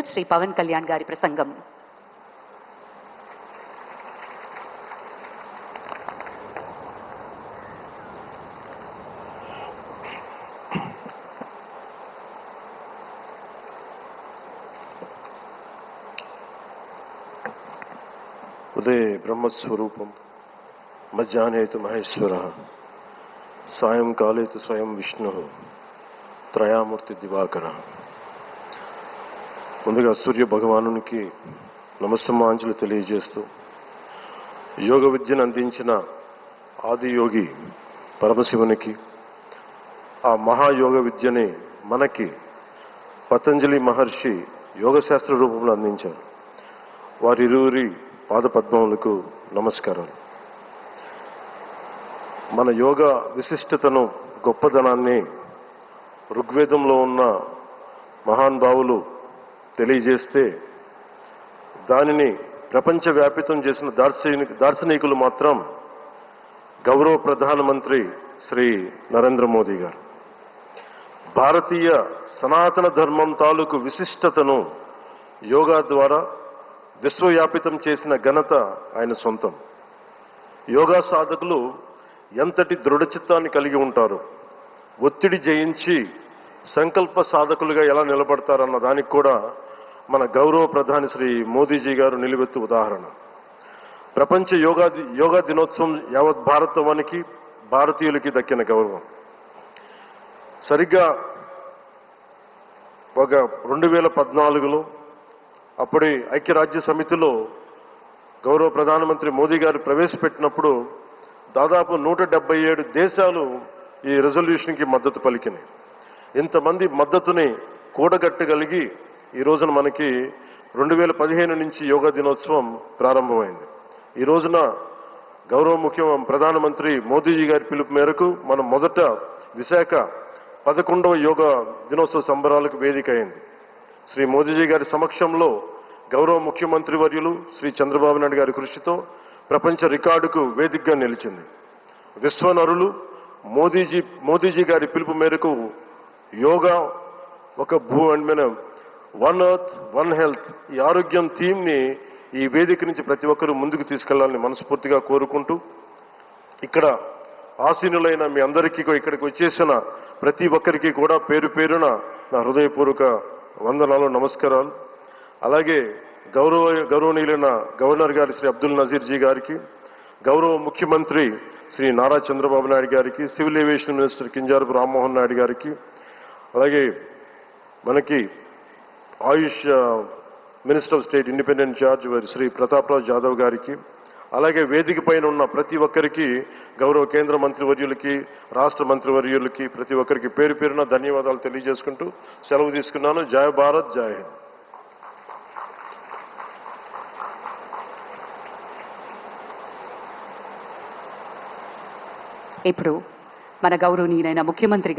Minister Shri Pawan Kalyan గారి ప్రసంగం. ఉదయ బ్రహ్మస్వరూపం మధ్యాహ్నేతు మహేశ్వర సాయంకాలేతు స్వయం విష్ణు త్రయామూర్తి దివాకర. ముందుగా సూర్య భగవానునికి నమస్సమాంజలు తెలియజేస్తూ యోగ విద్యను అందించిన ఆదియోగి పరమశివునికి, ఆ మహాయోగ విద్యని మనకి పతంజలి మహర్షి యోగశాస్త్ర రూపంలో అందించారు. వారిరువురి పాదపద్మములకు నమస్కారాలు. మన యోగ విశిష్టతను, గొప్పదనాన్ని ఋగ్వేదంలో ఉన్న మహానుభావులు తెలియజేస్తే దానిని ప్రపంచవ్యాపితం చేసిన దార్శనికులు మాత్రం గౌరవ ప్రధానమంత్రి శ్రీ నరేంద్ర మోదీ గారు. భారతీయ సనాతన ధర్మం తాలూకు విశిష్టతను యోగా ద్వారా విశ్వవ్యాపితం చేసిన ఘనత ఆయన సొంతం. యోగా సాధకులు ఎంతటి దృఢచిత్తాన్ని కలిగి ఉంటారు, ఒత్తిడి జయించి సంకల్ప సాధకులుగా ఎలా నిలబడతారన్న దానికి కూడా మన గౌరవ ప్రధాని శ్రీ మోదీజీ గారు నిలువెత్తు ఉదాహరణ. ప్రపంచ యోగా దినోత్సవం యావత్ భారతవానికి, భారతీయులకి దక్కిన గౌరవం. సరిగ్గా ఒక 2014లో అప్పటి ఐక్యరాజ్య సమితిలో గౌరవ ప్రధానమంత్రి మోదీ గారు ప్రవేశపెట్టినప్పుడు దాదాపు 177 దేశాలు ఈ రెజల్యూషన్కి మద్దతు పలికినాయి. ఇంతమంది మద్దతుని కూడగట్టగలిగి ఈ రోజున మనకి 2015 నుంచి యోగా దినోత్సవం ప్రారంభమైంది. ఈ రోజున గౌరవ ప్రధానమంత్రి మోదీజీ గారి పిలుపు మేరకు మనం మొదట విశాఖ 11వ యోగా దినోత్సవ సంబరాలకు వేదిక అయింది. శ్రీ మోదీజీ గారి సమక్షంలో గౌరవ ముఖ్యమంత్రి వర్యులు శ్రీ చంద్రబాబు నాయుడు గారి కృషితో ప్రపంచ రికార్డుకు వేదికగా నిలిచింది. విశ్వనరులు మోదీజీ గారి పిలుపు మేరకు యోగా ఒక వన్ ఎర్త్ వన్ హెల్త్, ఈ ఆరోగ్యం థీమ్ని ఈ వేదిక నుంచి ప్రతి ఒక్కరూ ముందుకు తీసుకెళ్లాలని మనస్ఫూర్తిగా కోరుకుంటూ, ఇక్కడ ఆసీనులైన మీ అందరికీ, ఇక్కడికి వచ్చేసిన ప్రతి ఒక్కరికి కూడా పేరు పేరున నా హృదయపూర్వక వందనాలు, నమస్కారాలు. అలాగే గౌరవనీయులైన గవర్నర్ గారి శ్రీ అబ్దుల్ నజీర్ జీ గారికి, గౌరవ ముఖ్యమంత్రి శ్రీ నారా చంద్రబాబు నాయుడు గారికి, civil aviation minister Kinjarapu Rammohan Naidu గారికి, అలాగే మనకి Ayush minister of state independent charge Shri Prataprao Jadhav గారికి, అలాగే వేదిక పైన ఉన్న ప్రతి ఒక్కరికి, గౌరవ కేంద్ర మంత్రివర్యులకి, రాష్ట్ర మంత్రివర్యులకి, ప్రతి ఒక్కరికి పేరు పేరున ధన్యవాదాలు తెలియజేసుకుంటూ సెలవు తీసుకున్నాను. జై భారత్, జై హింద్. ఇప్పుడు మన గౌరవనీయులైన ముఖ్యమంత్రి